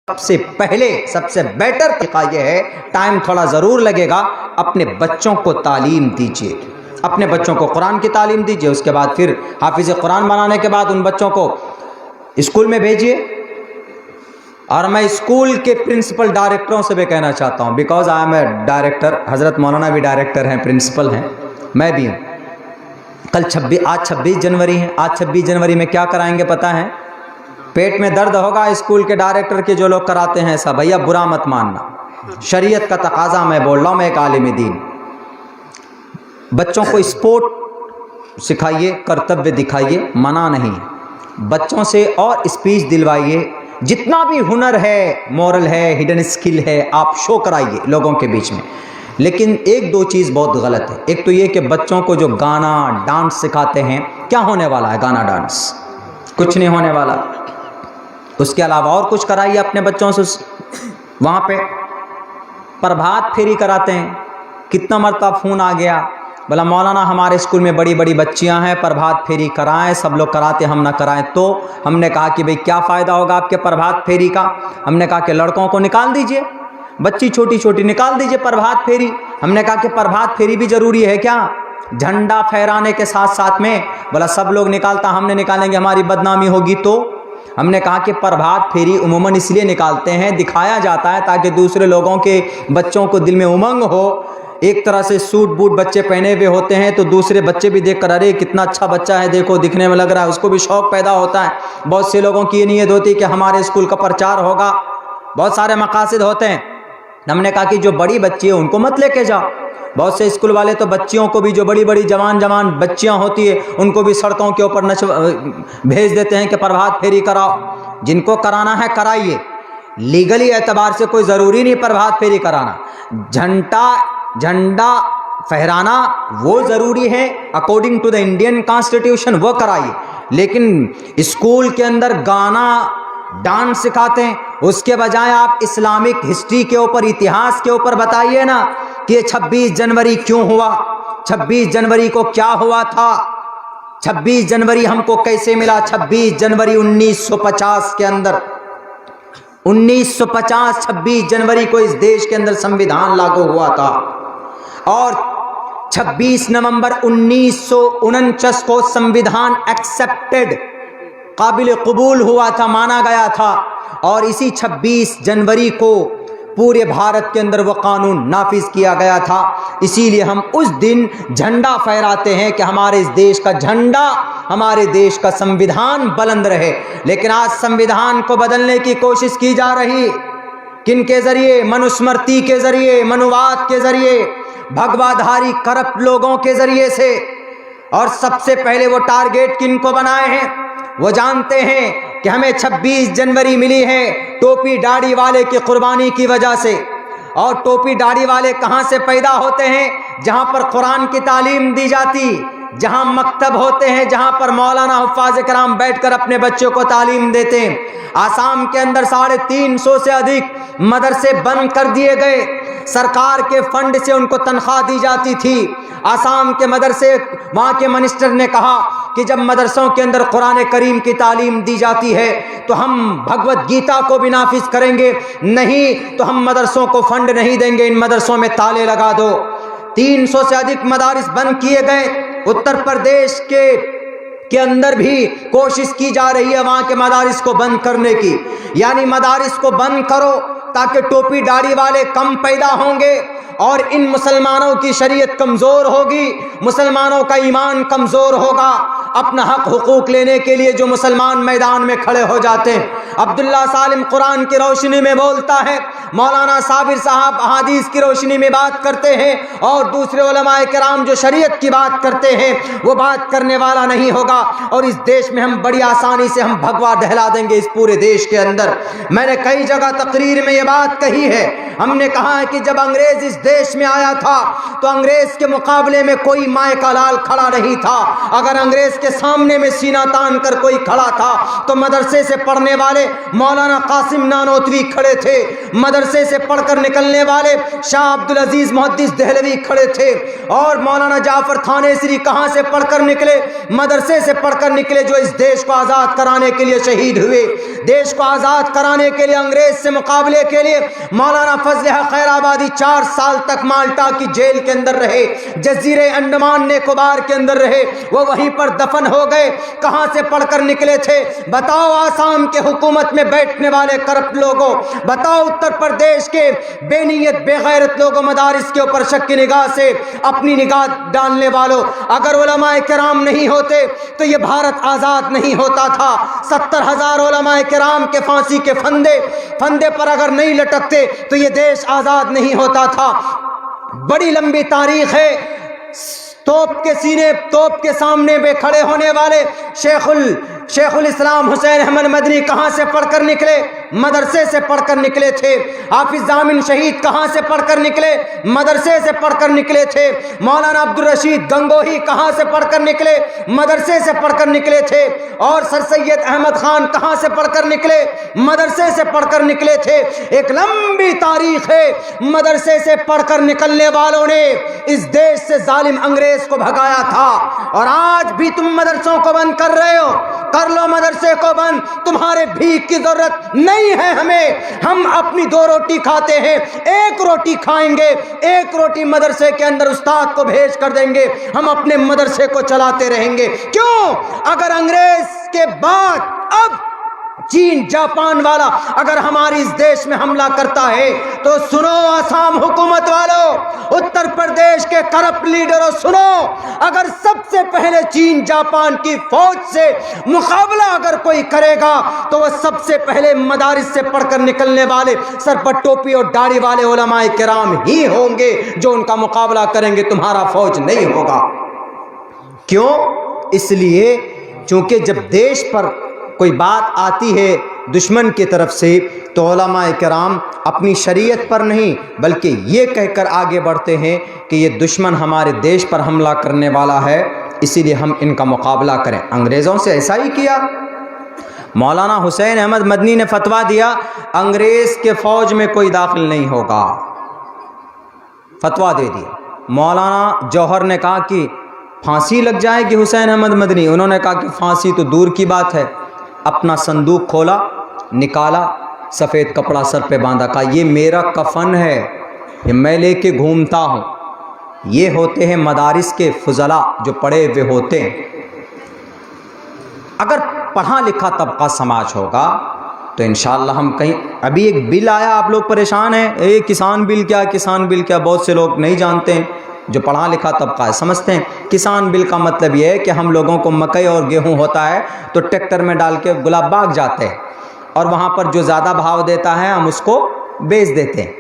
سب سے پہلے سب سے بیٹر طریقہ یہ ہے، ٹائم تھوڑا ضرور لگے گا، اپنے بچوں کو تعلیم دیجیے، اپنے بچوں کو قرآن کی تعلیم دیجیے، اس کے بعد پھر حافظ قرآن بنانے کے بعد ان بچوں کو اسکول میں بھیجیے۔ اور میں اسکول کے پرنسپل ڈائریکٹروں سے بھی کہنا چاہتا ہوں، because I am a director, حضرت مولانا بھی ڈائریکٹر ہیں، پرنسپل ہیں، میں بھی ہوں۔ آج 26 جنوری ہے، آج 26 جنوری میں کیا کرائیں گے پتہ ہے؟ پیٹ میں درد ہوگا اسکول کے ڈائریکٹر کے جو لوگ کراتے ہیں ایسا، بھیا برا مت ماننا، شریعت کا تقاضا میں بول رہا ہوں، میں ایک عالم دین۔ بچوں کو اسپورٹ سکھائیے، کرتویہ دکھائیے، منع نہیں، بچوں سے اور اسپیچ دلوائیے، جتنا بھی ہنر ہے، مورل ہے، ہڈن اسکل ہے، آپ شو کرائیے لوگوں کے بیچ میں۔ لیکن ایک دو چیز بہت غلط ہے، ایک تو یہ کہ بچوں کو جو گانا ڈانس سکھاتے ہیں، کیا ہونے والا ہے گانا ڈانس؟ کچھ نہیں ہونے والا۔ اس کے علاوہ اور کچھ کرائیے اپنے بچوں سے۔ وہاں پہ پربھات پھیری کراتے ہیں، کتنا مرتبہ فون آ گیا، بولا مولانا ہمارے اسکول میں بڑی بڑی بچیاں ہیں، پربھات پھیری کرائیں، سب لوگ کراتے ہم نہ کرائیں تو؟ ہم نے کہا کہ بھئی کیا فائدہ ہوگا آپ کے پربھات پھیری کا؟ ہم نے کہا کہ لڑکوں کو نکال دیجئے، بچی چھوٹی چھوٹی نکال دیجئے پربھات پھیری۔ ہم نے کہا کہ پربھات پھیری بھی ضروری ہے کیا؟ جھنڈا پھہرانے کے ساتھ ساتھ میں؟ بولا سب لوگ نکالتا، ہم نے نکالیں گے ہماری بدنامی ہوگی تو؟ ہم نے کہا کہ پربھات پھیری عموماً اس لیے نکالتے ہیں، دکھایا جاتا ہے تاکہ دوسرے لوگوں کے بچوں کو دل میں امنگ ہو۔ ایک طرح سے سوٹ بوٹ بچے پہنے ہوئے ہوتے ہیں تو دوسرے بچے بھی دیکھ کر ارے کتنا اچھا بچہ ہے، دیکھو دکھنے میں لگ رہا ہے، اس کو بھی شوق پیدا ہوتا ہے۔ بہت سے لوگوں کی یہ نیت ہوتی ہے کہ ہمارے اسکول کا پرچار ہوگا، بہت سارے مقاصد ہوتے ہیں۔ ہم نے کہا کہ جو بڑی بچی ہے ان کو مت لے کے جاؤ۔ بہت سے اسکول والے تو بچیوں کو بھی، جو بڑی بڑی جوان بچیاں ہوتی ہے ان کو بھی سڑکوں کے اوپر بھیج دیتے ہیں کہ پربھات پھیری کراؤ۔ جن کو کرانا ہے کرائیے، لیگلی اعتبار سے کوئی ضروری نہیں پربھات پھیری کرانا۔ جھنڈا پھہرانا وہ ضروری ہے according to the Indian constitution, وہ کرائیے، لیکن اسکول کے اندر گانا ڈانس سکھاتے ہیں، اس کے بجائے آپ اسلامک ہسٹری کے اوپر، اتہاس کے اوپر بتائیے نا کہ 26 جنوری کیوں ہوا، 26 جنوری کو کیا ہوا تھا، 26 جنوری ہم کو کیسے ملا۔ 26 جنوری 1950 کے اندر، 1950 26 جنوری کو اس دیش کے اندر سمویدھان لاگو ہوا تھا، اور 26 نومبر 1949 کو سمویدھان ایکسیپٹڈ، قابل قبول ہوا تھا، مانا گیا تھا، اور اسی 26 جنوری کو پورے بھارت کے اندر وہ قانون نافذ کیا گیا تھا۔ اسی لیے ہم اس دن جھنڈا پھہراتے ہیں کہ ہمارے اس دیش کا جھنڈا، ہمارے دیش کا سمویدھان بلند رہے۔ لیکن آج سمویدھان کو بدلنے کی کوشش کی جا رہی، کن کے ذریعے؟ منوسمرتی کے ذریعے، منوواد کے ذریعے، بھگوادھاری کرپٹ لوگوں کے ذریعے سے۔ اور سب سے پہلے وہ ٹارگیٹ کن کو بنائے ہیں؟ وہ جانتے ہیں کہ ہمیں 26 جنوری ملی ہے ٹوپی داڑھی والے کی قربانی کی وجہ سے۔ اور ٹوپی داڑھی والے کہاں سے پیدا ہوتے ہیں؟ جہاں پر قرآن کی تعلیم دی جاتی، جہاں مکتب ہوتے ہیں، جہاں پر مولانا حفاظ کرام بیٹھ کر اپنے بچوں کو تعلیم دیتے ہیں۔ آسام کے اندر 350 سے ادھک مدرسے بند کر دیے گئے، سرکار کے فنڈ سے ان کو تنخواہ دی جاتی تھی۔ آسام کے مدرسے، وہاں کے منسٹر نے کہا کہ جب مدرسوں کے اندر قرآن کریم کی تعلیم دی جاتی ہے تو ہم بھگوت گیتا کو بھی نافذ کریں گے، نہیں تو ہم مدرسوں کو فنڈ نہیں دیں گے، ان مدرسوں میں تالے لگا دو۔ 300 سے ادھک مدارس بند کیے گئے۔ اتر پردیش کے اندر بھی کوشش کی جا رہی ہے وہاں کے مدارس کو بند کرنے کی، یعنی مدارس کو بند کرو تاکہ ٹوپی داڑھی والے کم پیدا ہوں گے، اور ان مسلمانوں کی شریعت کمزور ہوگی، مسلمانوں کا ایمان کمزور ہوگا۔ اپنا حق حقوق لینے کے لیے جو مسلمان میدان میں کھڑے ہو جاتے ہیں۔ عبداللہ سالم قرآن کی روشنی میں بولتا ہے، مولانا صابر صاحب احادیث کی روشنی میں بات کرتے ہیں، اور دوسرے علماء کرام جو شریعت کی بات کرتے ہیں وہ بات کرنے والا نہیں ہوگا، اور اس دیش میں ہم بڑی آسانی سے ہم بھگوا دہلا دیں گے اس پورے دیش کے اندر۔ میں نے کئی جگہ تقریر میں یہ بات کہی ہے، ہم نے کہا ہے کہ جب انگریز اس دیش میں آیا تھا تو انگریز کے مقابلے میں کوئی مائے کا لال کھڑا نہیں تھا۔ اگر انگریز کے سامنے میں سینہ تان کر کوئی کھڑا تھا تو مدرسے سے پڑھنے والے مولانا قاسم نانوتوی کھڑے تھے، مدرسے سے پڑھ کر نکلنے والے شاہ عبدالعزیز محدث دہلوی کھڑے تھے، اور مولانا جعفر تھانیسری کہاں سے پڑھ کر نکلے؟ مدرسے سے پڑھ کر نکلے، جو اس دیش کو آزاد کرانے کے لیے شہید ہوئے، دیش کو آزاد کرانے کے لیے انگریز سے مقابلے کے لیے مولانا فضل حق خیر آبادی 4 سال تک مالٹا کی جیل کے اندر رہے، جزیرے انڈمان نکوبار کے اندر رہے، وہ وہیں پر دفن ہو گئے۔ کہاں سے پڑھ کر نکلے تھے؟ بتاؤ آسام کے حکومت میں بیٹھنے والے کرپٹ لوگوں، بتاؤ اتر پردیش کے بے نیت بے غیرت لوگوں، مدارس کے اوپر شک کی نگاہ سے اپنی نگاہ ڈالنے والوں، اگر علماء کرام نہیں ہوتے تو یہ بھارت آزاد نہیں ہوتا تھا۔ 70,000 علماء کرام کے پھانسی کے پھندے پر اگر نہیں لٹکتے تو یہ دیش آزاد نہیں ہوتا تھا۔ بڑی لمبی تاریخ ہے۔ توپ کے سامنے میں کھڑے ہونے والے شیخ الاسلام حسین احمد مدنی کہاں سے پڑھ کر نکلے؟ مدرسے سے پڑھ کر نکلے تھے۔ حافظ ضامن شہید کہاں سے پڑھ کر نکلے؟ مدرسے سے پڑھ کر نکلے تھے۔ مولانا عبدالرشید گنگوہی کہاں سے پڑھ کر نکلے؟ مدرسے سے پڑھ کر نکلے تھے۔ اور سر سید احمد خان کہاں سے پڑھ کر نکلے؟ مدرسے سے پڑھ کر نکلے تھے۔ ایک لمبی تاریخ ہے۔ مدرسے سے پڑھ کر نکلنے والوں نے اس دیش سے ظالم انگریز کو بھگایا تھا، اور آج بھی تم مدرسوں کو بند کر رہے ہو۔ کر لو مدرسے کو بند، تمہارے بھیک کی ضرورت نہیں ہے ہمیں۔ ہم اپنی 2 روٹی کھاتے ہیں، 1 روٹی کھائیں گے، 1 روٹی مدرسے کے اندر استاد کو بھیج کر دیں گے، ہم اپنے مدرسے کو چلاتے رہیں گے۔ کیوں؟ اگر انگریز کے بعد اب چین جاپان والا اگر ہماری اس دیش میں حملہ کرتا ہے تو سنو آسام حکومت والوں، اتر پردیش کے کرپٹ لیڈروں، سنو، اگر سب سے پہلے چین جاپان کی فوج سے مقابلہ اگر کوئی کرے گا تو وہ سب سے پہلے مدارس سے پڑھ کر نکلنے والے سر پر ٹوپی اور داڑھی والے علماء کرام ہی ہوں گے جو ان کا مقابلہ کریں گے، تمہارا فوج نہیں ہوگا۔ کیوں؟ اس لیے چونکہ جب دیش پر کوئی بات آتی ہے دشمن کی طرف سے تو علماء کرام اپنی شریعت پر نہیں بلکہ یہ کہہ کر آگے بڑھتے ہیں کہ یہ دشمن ہمارے دیش پر حملہ کرنے والا ہے، اسی لیے ہم ان کا مقابلہ کریں۔ انگریزوں سے ایسا ہی کیا۔ مولانا حسین احمد مدنی نے فتویٰ دیا انگریز کے فوج میں کوئی داخل نہیں ہوگا، فتویٰ دے دیا۔ مولانا جوہر نے کہا کہ پھانسی لگ جائے گی حسین احمد مدنی، انہوں نے کہا کہ پھانسی تو دور کی بات ہے۔ اپنا صندوق کھولا، نکالا، سفید کپڑا سر پہ باندھا، کہا یہ میرا کفن ہے، یہ میں لے کے گھومتا ہوں۔ یہ ہوتے ہیں مدارس کے فضلاء جو پڑھے ہوئے ہوتے ہیں۔ اگر پڑھا لکھا طبقہ سماج ہوگا تو انشاءاللہ ہم کہیں، ابھی ایک بل آیا، آپ لوگ پریشان ہیں، اے کسان بل کیا، کسان بل کیا، بہت سے لوگ نہیں جانتے ہیں، جو پڑھا لکھا طبقہ ہے سمجھتے ہیں کسان بل کا مطلب یہ ہے کہ ہم لوگوں کو مکئی اور گیہوں ہوتا ہے تو ٹریکٹر میں ڈال کے گلاب باغ جاتے ہیں اور وہاں پر جو زیادہ بھاؤ دیتا ہے ہم اس کو بیچ دیتے ہیں۔